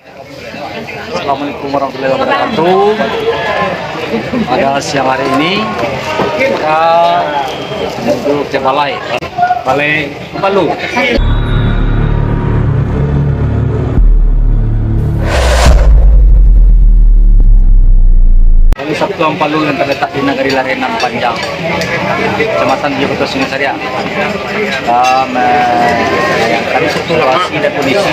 Assalamualaikum warahmatullahi wabarakatuh. Pada siang hari ini kita menuju ke Balai Ampalu. Balai Sabtu Ampalu yang terletak di Nagari Larenan Panjang, Kecamatan Jogoto Sungai Saria. Kami situasi dan kondisi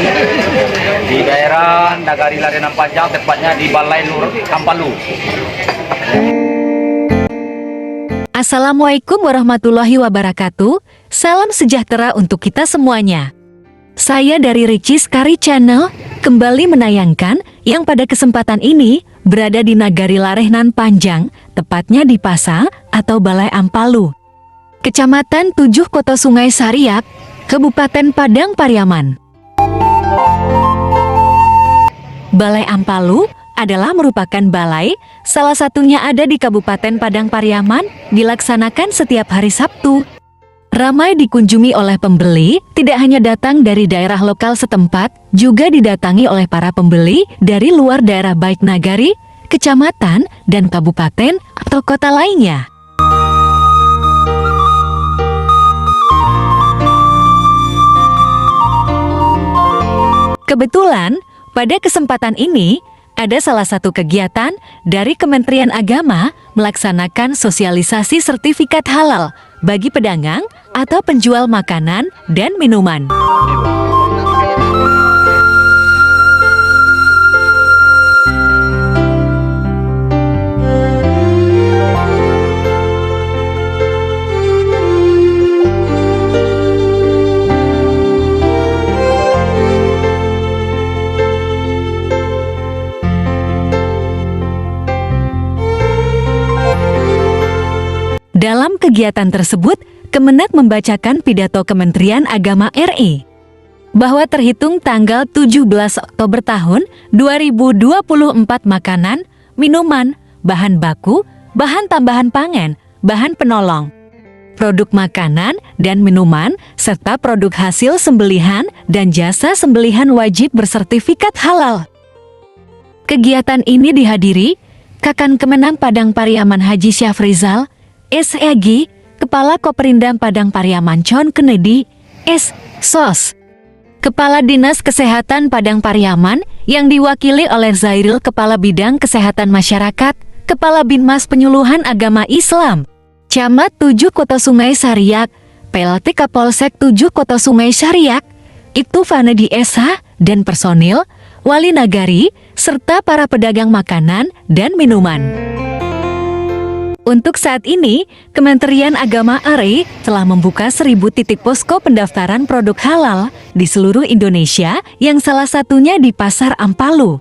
di daerah Nagari Larenan Panjang, tepatnya di Balai Ampalu. Assalamualaikum warahmatullahi wabarakatuh. Salam sejahtera untuk kita semuanya. Saya dari Ricis Kari Channel kembali menayangkan yang pada kesempatan ini berada di Nagari Larenan Panjang, tepatnya di Pasa atau Balai Ampalu, Kecamatan 7 Kota Sungai Sariak, Kabupaten Padang Pariaman. Balai Ampalu adalah merupakan balai, salah satunya ada di Kabupaten Padang Pariaman, dilaksanakan setiap hari Sabtu. Ramai dikunjungi oleh pembeli, tidak hanya datang dari daerah lokal setempat, juga didatangi oleh para pembeli dari luar daerah baik nagari, kecamatan, dan kabupaten atau kota lainnya. Kebetulan, pada kesempatan ini, ada salah satu kegiatan dari Kementerian Agama melaksanakan sosialisasi sertifikat halal bagi pedagang atau penjual makanan dan minuman. Dalam kegiatan tersebut, Kemenak membacakan pidato Kementerian Agama RI bahwa terhitung tanggal 17 Oktober tahun 2024 makanan, minuman, bahan baku, bahan tambahan pangan, bahan penolong, produk makanan dan minuman, serta produk hasil sembelihan dan jasa sembelihan wajib bersertifikat halal. Kegiatan ini dihadiri Kakan Kemenang Padang Pariaman Haji Syafrizal, SEG, Kepala Koperindam Padang Pariaman John Kennedy, SOS, Kepala Dinas Kesehatan Padang Pariaman yang diwakili oleh Zairil Kepala Bidang Kesehatan Masyarakat, Kepala Binmas Penyuluhan Agama Islam, Camat 7 Kota Sungai Sariak, PLT Kapolsek 7 Kota Sungai Sariak, Ibtu Vanedi SH, dan personil, wali nagari, serta para pedagang makanan dan minuman. Untuk saat ini, Kementerian Agama RI telah membuka 1.000 titik posko pendaftaran produk halal di seluruh Indonesia yang salah satunya di Pasar Ampalu.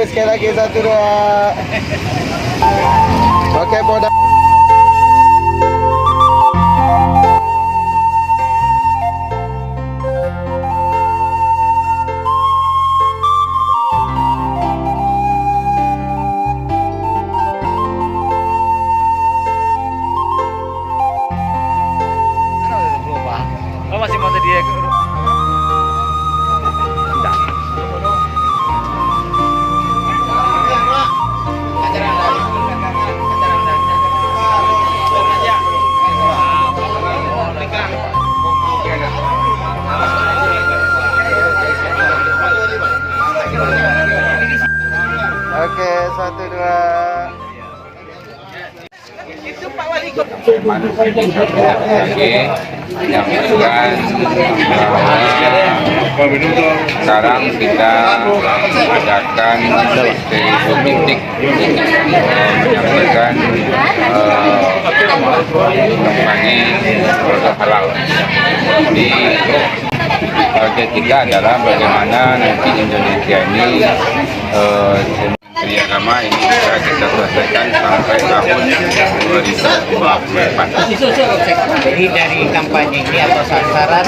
Sekali lagi 1, 2. Oke, Polda. Oh, masih mau dia Oke, 1, 2. Itu Pak Wali Kota. menyampaikan bahwa sekarang kita adakan politik menyampaikan mengenai produk halal. Jadi target kita adalah bagaimana nanti Indonesia ini Menteri Agama ini bisa kita selesaikan sampai tahun 2024. Jadi dari kampanye ini atau sasaran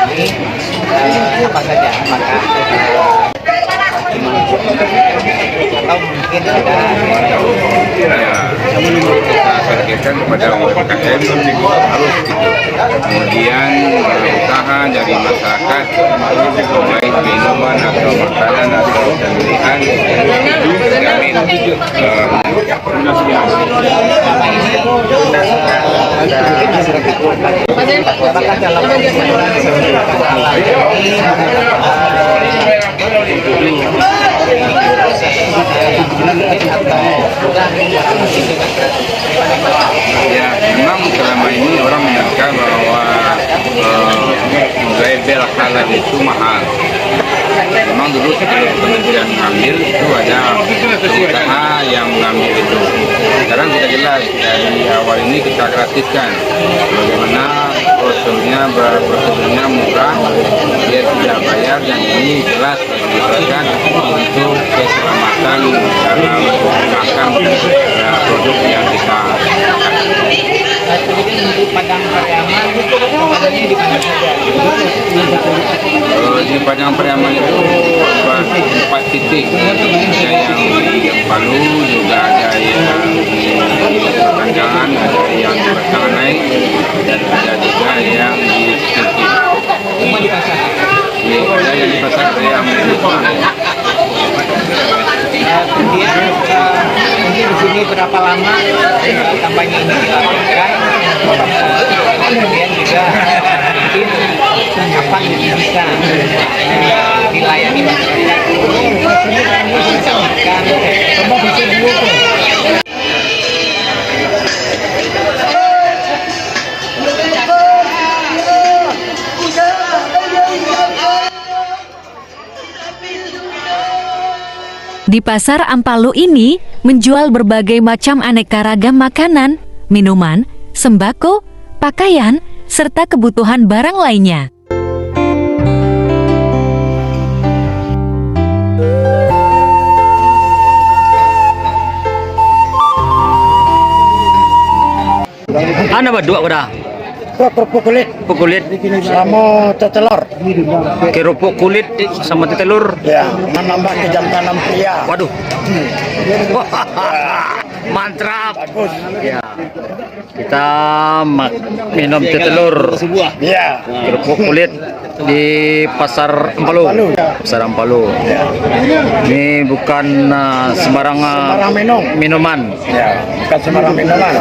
ini apa saja? Apakah atau mungkin ada kita targetkan kepada UMKM harus gitu. Kemudian berusaha dari masyarakat baik minuman atau makanan atau pemilihan jamin apakah dalam ya memang selama ini orang menyangka bahwa label halal itu mahal. Memang dulu sebelum Kementerian mengambil itu ada usaha yang mengambil itu. Sekarang sudah jelas dari awal ini kita gratiskan. Bagaimana prosedurnya murah, dia tidak bayar dan ini jelas diberikan untuk keselamatan dalam menggunakan produk yang kita Padang Pariaman adanya di mana saja? di Padang Pariaman itu 4 titik, ada yang di Palu, juga ada yang di Kandangan, ada yang di Batanganai, dan ada juga yang di Sikit. Semua di pasar. Ada yang di pasar yang Kemudian mungkin di sini berapa lama kampanye ini dilakukan? Kemudian juga mungkin kapan bisa dilayani masyarakat? Di Pasar Ampalu ini menjual berbagai macam aneka ragam makanan, minuman, sembako, pakaian, serta kebutuhan barang lainnya. Ano ba dua ko dah? Kerupuk kulit Kulit, sama telur. kerupuk kulit sama telur. Ya, menambah kejantanan pria. Waduh. Mantap. Ya. Kita minum teh telur. Ya. Kerupuk kulit di Pasar Ampalu. Pasar Ampalu. Ini bukan sembarang Sembarang minum. minuman. Ya, bukan sembarang minuman.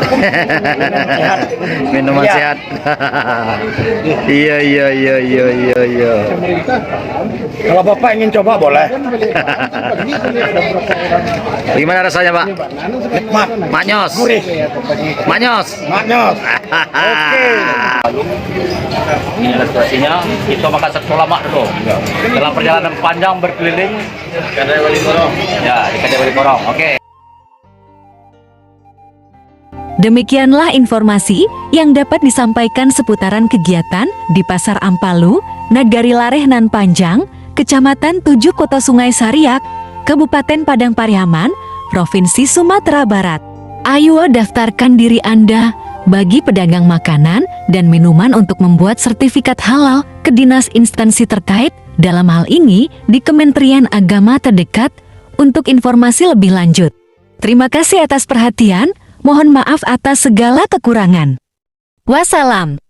Minuman Ya. sehat. Iya. Kalau Bapak ingin coba boleh. Gimana rasanya, Pak? Nikmat, Manyos. gurih, Manyos. maknyos. Oke. Ini ilustrasinya, kita makan satu lama dulu. Dalam perjalanan panjang berkeliling Kedai Wali Korong. Ya, di Kedai Wali Korong. Oke. Demikianlah informasi yang dapat disampaikan seputaran kegiatan di Pasar Ampalu, Nagari Lareh Nan Panjang, Kecamatan 7 Kota Sungai Sariak, Kabupaten Padang Pariaman, Provinsi Sumatera Barat. Ayo daftarkan diri Anda bagi pedagang makanan dan minuman untuk membuat sertifikat halal ke dinas instansi terkait, dalam hal ini di Kementerian Agama terdekat, untuk informasi lebih lanjut. Terima kasih atas perhatian. Mohon maaf atas segala kekurangan. Wassalam.